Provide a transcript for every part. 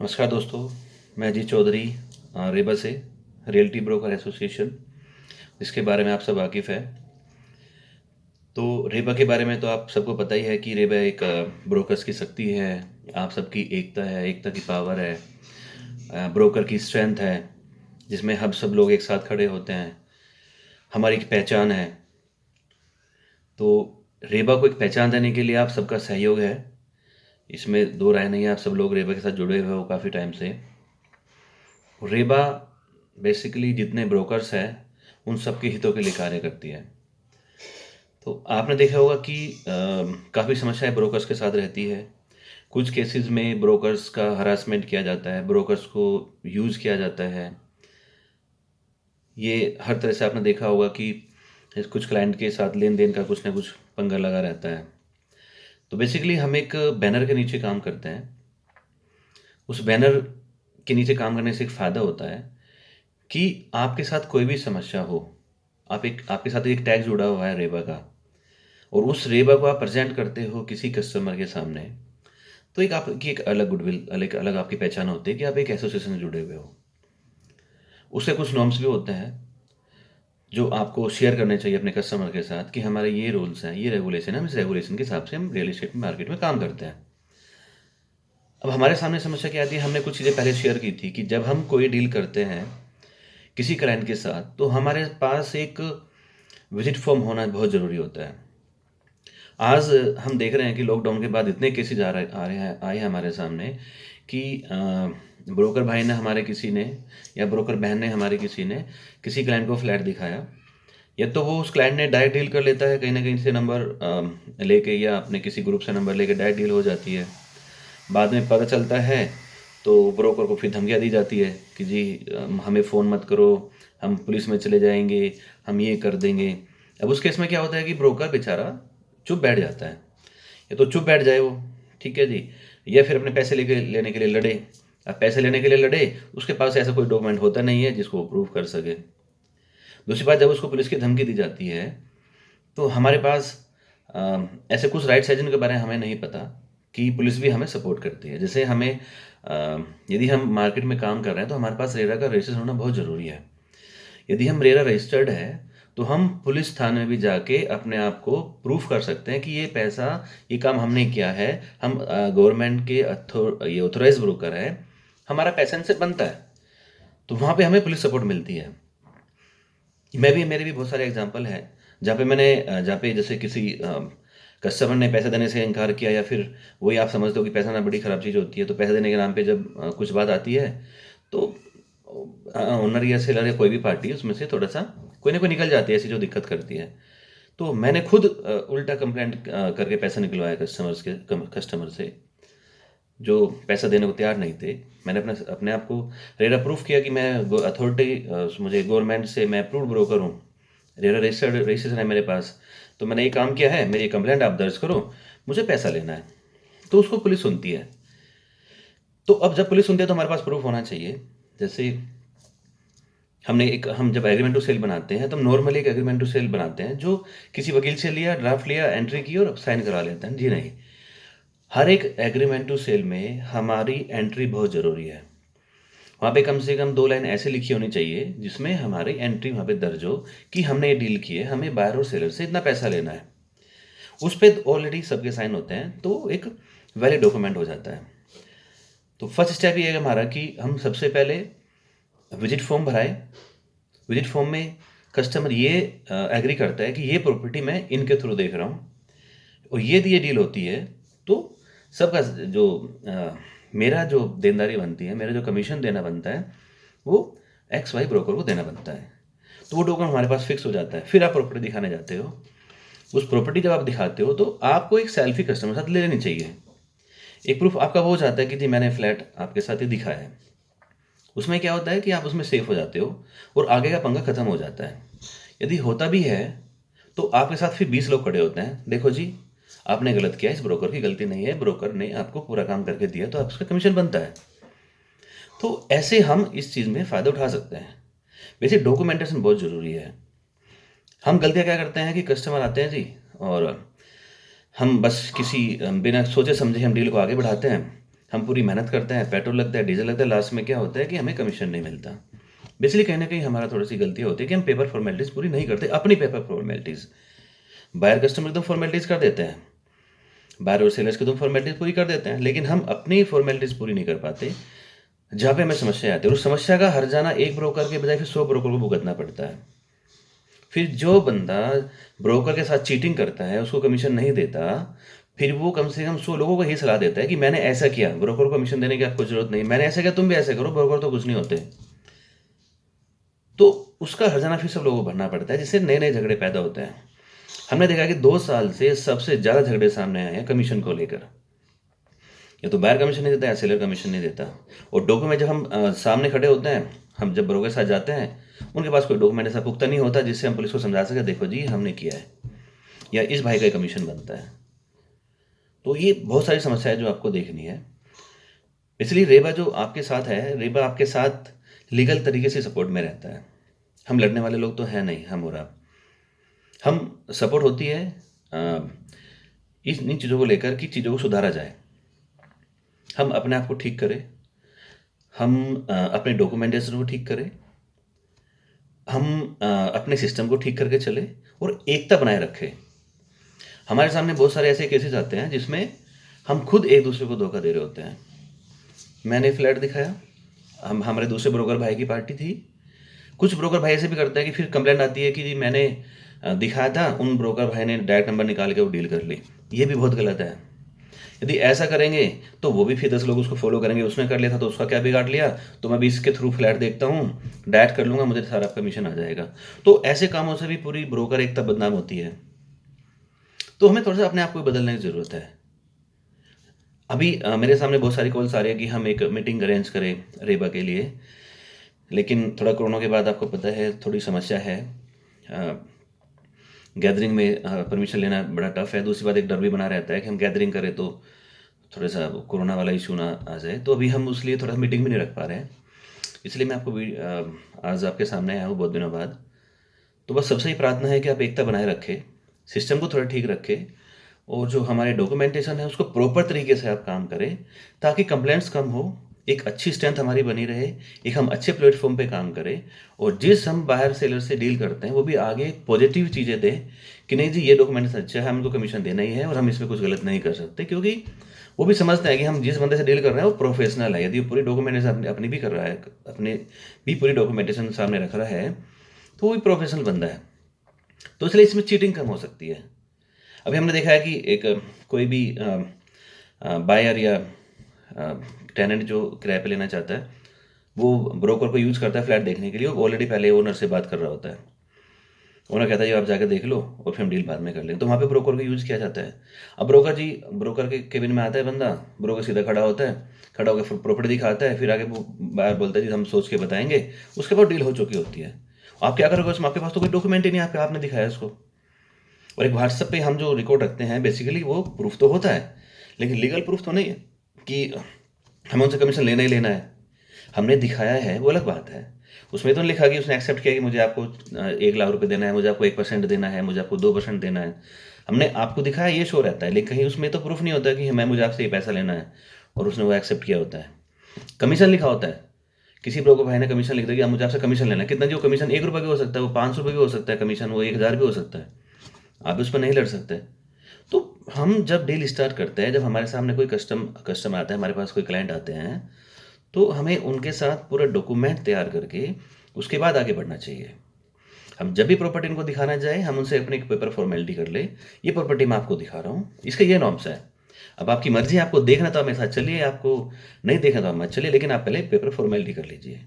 नमस्कार दोस्तों। मैं अजीत चौधरी रेबा से रियल्टी ब्रोकर एसोसिएशन, जिसके बारे में आप सब वाकिफ़ है। तो रेबा के बारे में तो आप सबको पता ही है कि रेबा एक ब्रोकर्स की शक्ति है, आप सबकी एकता है, एकता की पावर है, ब्रोकर की स्ट्रेंथ है, जिसमें हम सब लोग एक साथ खड़े होते हैं, हमारी एक पहचान है। तो रेबा को एक पहचान देने के लिए आप सबका सहयोग है, इसमें दो राय नहीं है। आप सब लोग रेबा के साथ जुड़े हुए हो काफ़ी टाइम से। रेबा बेसिकली जितने ब्रोकर्स हैं उन सबके हितों के लिए कार्य करती है। तो आपने देखा होगा कि काफ़ी समस्याएं ब्रोकर्स के साथ रहती है। कुछ केसेस में ब्रोकर्स का हरासमेंट किया जाता है, ब्रोकर्स को यूज़ किया जाता है। ये हर तरह से आपने देखा होगा कि कुछ क्लाइंट के साथ लेन देन का कुछ ना कुछ पंगा लगा रहता है। तो बेसिकली हम एक बैनर के नीचे काम करते हैं। उस बैनर के नीचे काम करने से एक फ़ायदा होता है कि आपके साथ कोई भी समस्या हो, आपके साथ एक टैग जुड़ा हुआ है रेबा का, और उस रेबा को आप प्रेजेंट करते हो किसी कस्टमर के सामने, तो एक आपकी एक अलग गुडविल, अलग अलग आपकी पहचान होती है कि आप एक एसोसिएशन से जुड़े हुए हो। उससे कुछ नॉर्म्स भी होते हैं जो आपको शेयर करने चाहिए अपने कस्टमर के साथ कि हमारे ये रूल्स हैं, ये रेगुलेशन है, हम इस रेगुलेशन के हिसाब से हम रियल एस्टेट मार्केट में काम करते हैं। अब हमारे सामने समस्या क्या आती है, हमने कुछ चीज़ें पहले शेयर की थी कि जब हम कोई डील करते हैं किसी क्लाइंट के साथ, तो हमारे पास एक विजिट फॉर्म होना बहुत ज़रूरी होता है। आज हम देख रहे हैं कि लॉकडाउन के बाद इतने केसेज आए हैं हमारे सामने कि ब्रोकर भाई ने हमारे किसी ने, या ब्रोकर बहन ने हमारे किसी ने किसी क्लाइंट को फ्लैट दिखाया, या तो वो उस क्लाइंट ने डायरेक्ट डील कर लेता है कहीं ना कहीं से नंबर लेके, या अपने किसी ग्रुप से नंबर लेके डायरेक्ट डील हो जाती है। बाद में पता चलता है तो ब्रोकर को फिर धमकियाँ दी जाती है कि जी हमें फ़ोन मत करो, हम पुलिस में चले जाएंगे, हम ये कर देंगे। अब उस केस में क्या होता है कि ब्रोकर बेचारा चुप बैठ जाता है, या तो चुप बैठ जाए वो, ठीक है जी, या फिर अपने पैसे लेने के लिए लड़े। अब पैसे लेने के लिए लड़े, उसके पास ऐसा कोई डॉक्यूमेंट होता नहीं है जिसको वो प्रूव कर सके। दूसरी बात, जब उसको पुलिस की धमकी दी जाती है तो हमारे पास ऐसे कुछ राइट्स हैं जिनके बारे में हमें नहीं पता कि पुलिस भी हमें सपोर्ट करती है। जैसे हमें यदि हम मार्केट में काम कर रहे हैं तो हमारे पास रेरा का रजिस्ट्रेशन होना बहुत ज़रूरी है। यदि हम रेरा रजिस्टर्ड है तो हम पुलिस थाने में भी जाके अपने आप को प्रूफ कर सकते हैं कि ये पैसा, ये काम हमने किया है, हम गवर्नमेंट के ये ऑथोराइज ब्रोकर है, हमारा पैसा इनसे बनता है। तो वहाँ पे हमें पुलिस सपोर्ट मिलती है। मेरे भी बहुत सारे एग्जांपल हैं जहाँ पे जैसे किसी कस्टमर ने पैसा देने से इनकार किया, या फिर वही आप समझते हो कि पैसा ना बड़ी ख़राब चीज़ होती है, तो पैसा देने के नाम पे जब कुछ बात आती है तो ओनर या सेलर या कोई भी पार्टी उसमें से थोड़ा सा कोई ना कोई निकल जाती है ऐसी जो दिक्कत करती है। तो मैंने खुद उल्टा कंप्लेंट करके पैसा निकलवाया कस्टमर से जो पैसा देने को तैयार नहीं थे। मैंने अपने अपने आप को रेरा प्रूफ किया कि मैं अथॉरिटी, मुझे गवर्नमेंट से मैं अप्रूव्ड ब्रोकर हूँ, रेरा रजिस्ट्रेशन है मेरे पास, तो मैंने ये काम किया है, मेरी कंप्लेंट आप दर्ज करो, मुझे पैसा लेना है। तो उसको पुलिस सुनती है। तो अब जब पुलिस सुनती है तो हमारे पास प्रूफ होना चाहिए। जैसे हम जब एग्रीमेंट टू सेल बनाते हैं तो हम नॉर्मली एक एग्रीमेंट टू सेल बनाते हैं जो किसी वकील से लिया, ड्राफ्ट लिया, एंट्री की और साइन करा लेते हैं। जी नहीं, हर एक एग्रीमेंट टू सेल में हमारी एंट्री बहुत ज़रूरी है। वहाँ पे कम से कम 2 लाइन ऐसे लिखी होनी चाहिए जिसमें हमारी एंट्री वहाँ पे दर्ज हो कि हमने ये डील की है, हमें बायर और सेलर से इतना पैसा लेना है। उस पे ऑलरेडी सबके साइन होते हैं तो एक वैलिड डॉक्यूमेंट हो जाता है। तो फर्स्ट स्टेप ये है हमारा कि हम सबसे पहले विजिट फॉर्म भराए। विजिट फॉर्म में कस्टमर ये एग्री करता है कि ये प्रॉपर्टी मैं इनके थ्रू देख रहा हूँ, और ये डील होती है, तो सबका जो मेरा जो देनदारी बनती है, मेरा जो कमीशन देना बनता है, वो एक्स वाई ब्रोकर को देना बनता है। तो वो डॉक्यूमेंट हमारे पास फिक्स हो जाता है। फिर आप प्रॉपर्टी दिखाने जाते हो। उस प्रॉपर्टी जब आप दिखाते हो तो आपको एक सेल्फी कस्टमर के साथ ले लेनी चाहिए। एक प्रूफ आपका वो हो जाता है कि जी मैंने फ्लैट आपके साथ ही दिखाया है। उसमें क्या होता है कि आप उसमें सेफ हो जाते हो और आगे का पंगा खत्म हो जाता है। यदि होता भी है तो आपके साथ फिर 20 लोग खड़े होते हैं, देखो जी आपने गलत किया, इस ब्रोकर की गलती नहीं है, ब्रोकर ने आपको पूरा काम करके दिया तो आपका कमीशन बनता है। तो ऐसे हम इस चीज़ में फ़ायदा उठा सकते हैं। वैसे डॉक्यूमेंटेशन बहुत ज़रूरी है। हम गलतियाँ क्या करते हैं कि कस्टमर आते हैं जी, और हम बस बिना सोचे समझे हम डील को आगे बढ़ाते हैं। हम पूरी मेहनत करते हैं, पेट्रोल लगता है, डीजल लगता है, लास्ट में क्या होता है कि हमें कमीशन नहीं मिलता। बेसिकली कहीं न कहीं हमारा थोड़ी-सी गलती होती है कि हम पेपर फॉर्मेलिटीज़ पूरी नहीं करते, अपनी पेपर फॉर्मेलिटीज़। बायर कस्टमर तो फॉर्मेलिटीज़ कर देते हैं, बायर और सेलर्स की तो फॉर्मेलिटीज़ पूरी कर देते हैं, लेकिन हम अपनी फॉर्मेलिटीज़ पूरी नहीं कर पाते, जहाँ पे हमें समस्या आती है और उस समस्या का हर्जाना एक ब्रोकर के बजाय फिर 100 ब्रोकर को भुगतना पड़ता है। फिर जो बंदा ब्रोकर के साथ चीटिंग करता है, उसको कमीशन नहीं देता, फिर वो कम से कम 100 लोगों को यही सलाह देता है कि मैंने ऐसा किया, ब्रोकर को कमीशन देने की आपको ज़रूरत नहीं, मैंने ऐसा किया, तुम भी ऐसे करो, ब्रोकर तो कुछ नहीं होते। तो उसका हर्जाना फिर सब लोगों को भरना पड़ता है, जिससे नए-नए झगड़े पैदा होते हैं। हमने देखा कि 2 साल से सबसे ज़्यादा झगड़े सामने आए हैं कमीशन को लेकर। या तो बायर कमीशन नहीं देता या सेलर कमीशन नहीं देता। और डॉक्यूमेंट जब हम सामने खड़े होते हैं, हम जब ब्रोकर के साथ जाते हैं, उनके पास कोई डॉक्यूमेंट ऐसा पुख्ता नहीं होता जिससे हम पुलिस को समझा सकें, देखो जी हमने किया है या इस भाई का कमीशन बनता है। तो ये बहुत सारी समस्याएं जो आपको देखनी है। इसलिए रेबा जो आपके साथ है, रेबा आपके साथ लीगल तरीके से सपोर्ट में रहता है। हम लड़ने वाले लोग तो हैं नहीं, हम और आप। हम सपोर्ट होती है अ, इन चीज़ों को लेकर कि चीज़ों को सुधारा जाए, हम अपने आप को ठीक करें, हम अपने डॉक्यूमेंटेशन को ठीक करें, हम अपने सिस्टम को ठीक करके चलें और एकता बनाए रखें। हमारे सामने बहुत सारे ऐसे केसेस आते हैं जिसमें हम खुद एक दूसरे को धोखा दे रहे होते हैं। मैंने फ्लैट दिखाया, हम हमारे दूसरे ब्रोकर भाई की पार्टी थी। कुछ ब्रोकर भाई ऐसे भी करते हैं कि फिर कंप्लेंट आती है कि जी मैंने दिखाया था, उन ब्रोकर भाई ने डायरेक्ट नंबर निकाल के वो डील कर ली। ये भी बहुत गलत है। यदि ऐसा करेंगे तो वो भी फिर 10 लोग उसको फॉलो करेंगे, उसने कर लिया था तो उसका क्या बिगाड़ लिया, तो मैं भी इसके थ्रू फ्लैट देखता हूँ, डायरेक्ट कर लूँगा, मुझे सारा कमीशन आ जाएगा। तो ऐसे कामों से भी पूरी ब्रोकर एकता बदनाम होती है। तो हमें थोड़ा सा अपने आप को बदलने की ज़रूरत है। अभी मेरे सामने बहुत सारी कॉल्स आ रही है कि हम एक मीटिंग अरेंज करें रेबा के लिए, लेकिन थोड़ा कोरोना के बाद आपको पता है थोड़ी समस्या है। गैदरिंग में परमिशन लेना बड़ा टफ है। दूसरी बात, एक डर भी बना रहता है कि हम गैदरिंग करें तो थोड़ा सा कोरोना वाला इशू ना आ जाए। तो अभी हम उसलिए थोड़ा मीटिंग भी नहीं रख पा रहे हैं। इसलिए मैं आपको आज आपके सामने आया हूँ बहुत दिनों बाद। तो बस सबसे ही प्रार्थना है कि आप एकता बनाए रखें, सिस्टम को थोड़ा ठीक रखें और जो हमारे डॉक्यूमेंटेशन है उसको प्रॉपर तरीके से आप काम करें, ताकि कंप्लेंट्स कम हो, एक अच्छी स्ट्रेंथ हमारी बनी रहे, एक हम अच्छे प्लेटफॉर्म पे काम करें और जिस हम बाहर सेलर से डील करते हैं वो भी आगे पॉजिटिव चीज़ें दें कि नहीं जी ये डॉक्यूमेंटेशन अच्छा है, हमको कमीशन देना ही है और हम इसमें कुछ गलत नहीं कर सकते, क्योंकि वो भी समझते हैं कि हम जिस बंदे से डील कर रहे हैं वो प्रोफेशनल है। यदि वो पूरी डॉक्यूमेंटेशन अपनी भी कर रहा है, अपने भी पूरी डॉक्यूमेंटेशन सामने रख रहा है, तो वो भी प्रोफेशनल बंदा है। तो इसलिए इसमें चीटिंग कम हो सकती है। अभी हमने देखा है कि एक कोई भी बायर या टेनेंट जो किराए पे लेना चाहता है, वो ब्रोकर को यूज़ करता है फ्लैट देखने के लिए। वो ऑलरेडी पहले ओनर से बात कर रहा होता है। ओनर कहता है जी आप जाकर देख लो और फिर हम डील बाद में कर लेंगे। तो वहाँ पे ब्रोकर को यूज़ किया जाता है। अब ब्रोकर के केबिन में आता है बंदा, ब्रोकर सीधा खड़ा होता है, खड़ा होकर प्रॉपर्टी दिखाता है, फिर आगे वो बायर बोलता है जी हम सोच के बताएंगे। उसके बाद डील हो चुकी होती है। आप क्या करोगे उसमें? आपके पास तो कोई डॉक्यूमेंट ही नहीं, आपने दिखाया उसको। और एक व्हाट्सएप पे हम जो रिकॉर्ड रखते हैं, बेसिकली वो प्रूफ तो होता है, लेकिन लीगल प्रूफ तो नहीं है कि हमें उनसे कमीशन लेना ही लेना है। हमने दिखाया है वो अलग बात है। उसमें तो नहीं लिखा कि उसने एक्सेप्ट किया कि मुझे आपको 1 लाख रुपए देना है, मुझे आपको 1% देना है, मुझे आपको 2% देना है। हमने आपको दिखाया, ये शो रहता है, लेकिन कहीं उसमें तो प्रूफ नहीं होता कि मुझे आपसे ये पैसा लेना है और उसने वो एक्सेप्ट किया होता है। कमीशन लिखा होता है, किसी ब्रोकर भाई ने कमीशन लिख दिया कि मुझे आपसे कमीशन लेना है। कितना जी वो कमीशन? 1 रुपये भी हो सकता है, वो 500 रुपये भी हो सकता है कमीशन, वो 1000 भी हो सकता है। आप उस पर नहीं लड़ सकते। तो हम जब डील स्टार्ट करते हैं, जब हमारे सामने कोई कस्टमर आता है, हमारे पास कोई क्लाइंट आते हैं, तो हमें उनके साथ पूरा डॉक्यूमेंट तैयार करके उसके बाद आगे बढ़ना चाहिए। हम जब भी प्रॉपर्टी इनको दिखाना जाए, हम उनसे अपनी एक पेपर फॉर्मेलिटी कर ले, ये प्रॉपर्टी मैं आपको दिखा रहा हूँ, इसका ये नॉर्म्स है। अब आपकी मर्जी है, आपको देखना तो आप मेरे साथ चलिए, आपको नहीं देखना तो आप मत चलिए, लेकिन आप पहले पेपर फॉर्मेलिटी कर लीजिए।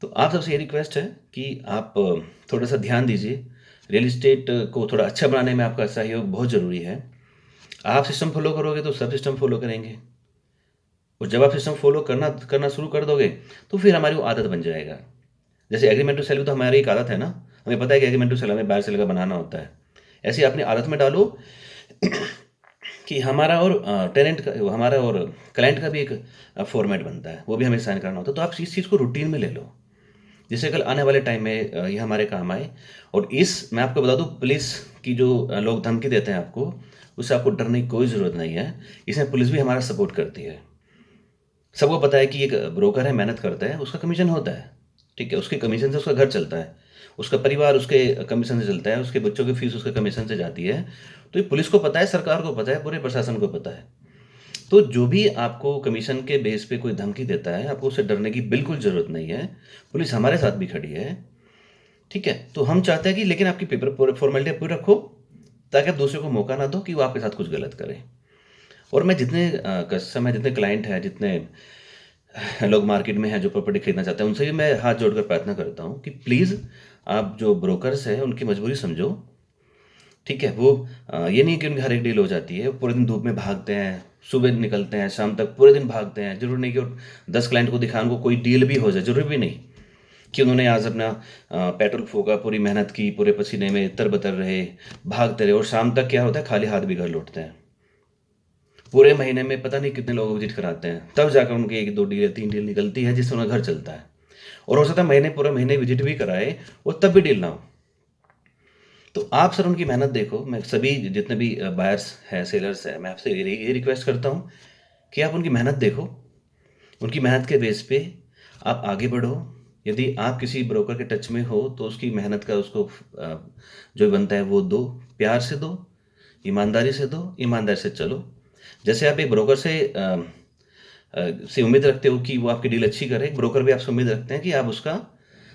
तो आप सबसे ये रिक्वेस्ट है कि आप थोड़ा सा ध्यान दीजिए। रियल इस्टेट को थोड़ा अच्छा बनाने में आपका सहयोग बहुत ज़रूरी है। आप सिस्टम फॉलो करोगे तो सब सिस्टम फॉलो करेंगे, और जब आप सिस्टम फॉलो करना करना शुरू कर दोगे तो फिर हमारी वो आदत बन जाएगा। जैसे एग्रीमेंट टू सेल भी तो हमारी एक आदत है ना, हमें पता है कि एग्रीमेंट टू सेल हमें बायर सेल का बनाना होता है। ऐसे अपनी आदत में डालो कि हमारा और टेनेंट का, हमारा और क्लाइंट का भी एक फॉर्मेट बनता है, वो भी हमें साइन करना होता है। तो आप इस चीज़ को रूटीन में ले लो, जिससे कल आने वाले टाइम में ये हमारे काम आए। और मैं आपको बता दूं, पुलिस की जो लोग धमकी देते हैं आपको, उससे आपको डरने की कोई ज़रूरत नहीं है। इसमें पुलिस भी हमारा सपोर्ट करती है। सबको पता है कि एक ब्रोकर है, मेहनत करता है, उसका कमीशन होता है, ठीक है? उसके कमीशन से उसका घर चलता है, उसका परिवार उसके कमीशन से चलता है, उसके बच्चों की फीस उसके कमीशन से जाती है। तो ये पुलिस को पता है, सरकार को पता है, पूरे प्रशासन को पता है। तो जो भी आपको कमीशन के बेस पे कोई धमकी देता है, आपको उससे डरने की बिल्कुल ज़रूरत नहीं है। पुलिस हमारे साथ भी खड़ी है, ठीक है? तो हम चाहते हैं कि लेकिन आपकी पेपर फॉर्मेलिटी पूरी रखो, ताकि आप दूसरे को मौका ना दो कि वो आपके साथ कुछ गलत करें। और मैं जितने कस्टमर हैं, जितने क्लाइंट हैं, जितने लोग मार्केट में हैं जो प्रॉपर्टी खरीदना चाहते हैं, उनसे भी मैं हाथ जोड़कर प्रार्थना करता हूँ कि प्लीज़ आप जो ब्रोकर्स हैं उनकी मजबूरी समझो, ठीक है? वो ये नहीं कि उनकी हर एक डील हो जाती है, पूरे दिन धूप में भागते हैं, सुबह निकलते हैं, शाम तक पूरे दिन भागते हैं। ज़रूरी नहीं कि 10 क्लाइंट को दिखाएँ, उनको कोई डील भी हो जाए, ज़रूरी भी नहीं कि उन्होंने आज अपना पेट्रोल फूँका, पूरी मेहनत की, पूरे पसीने में तर-बतर रहे, भागते रहे और शाम तक क्या होता है, खाली हाथ भी घर लौटते हैं। पूरे महीने में पता नहीं कितने लोग विज़िट कराते हैं, तब जाकर उनकी 1-2 डील या 3 डील निकलती है जिससे उनका घर चलता है। और हो सकता है महीने पूरे महीने विज़िट भी कराए और तब भी डील ना हो। तो आप सर उनकी मेहनत देखो, मैं सभी जितने भी बायर्स हैं, सेलर्स हैं, मैं आपसे ये रिक्वेस्ट करता हूँ कि आप उनकी मेहनत देखो, उनकी मेहनत के बेस पे आप आगे बढ़ो। यदि आप किसी ब्रोकर के टच में हो तो उसकी मेहनत का उसको जो बनता है वो दो, प्यार से दो, ईमानदारी से दो, ईमानदारी से चलो। जैसे आप एक ब्रोकर से उम्मीद रखते हो कि वो आपकी डील अच्छी करे, एक ब्रोकर भी आपसे उम्मीद रखते हैं कि आप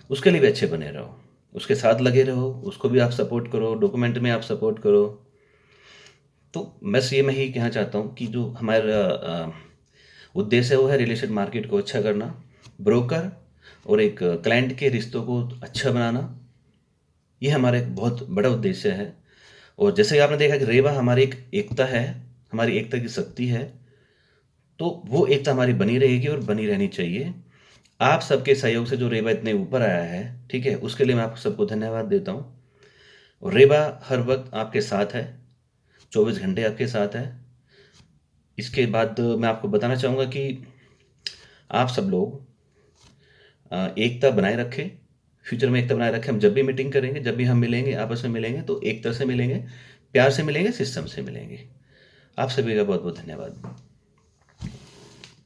उसके लिए भी अच्छे बने रहो, उसके साथ लगे रहो, उसको भी आप सपोर्ट करो, डॉक्यूमेंट में आप सपोर्ट करो। तो बस ये मैं ही कहना चाहता हूँ कि जो हमारा उद्देश्य है वो है रियल एस्टेट मार्केट को अच्छा करना, ब्रोकर और एक क्लाइंट के रिश्तों को अच्छा बनाना। ये हमारा एक बहुत बड़ा उद्देश्य है। और जैसे आपने देखा कि रेवा हमारी एक एकता है, हमारी एकता की शक्ति है, तो वो एकता हमारी बनी रहेगी और बनी रहनी चाहिए। आप सबके सहयोग से जो रेवा इतने ऊपर आया है, ठीक है? उसके लिए मैं आप सबको धन्यवाद देता हूँ। और रेवा हर वक़्त आपके साथ है, 24 घंटे आपके साथ है। इसके बाद मैं आपको बताना चाहूँगा कि आप सब लोग एकता बनाए रखें, फ्यूचर में एकता बनाए रखें। हम जब भी मीटिंग करेंगे, जब भी हम मिलेंगे, आपस में मिलेंगे तो एकता से मिलेंगे, प्यार से मिलेंगे, सिस्टम से मिलेंगे। आप सभी का बहुत-बहुत धन्यवाद।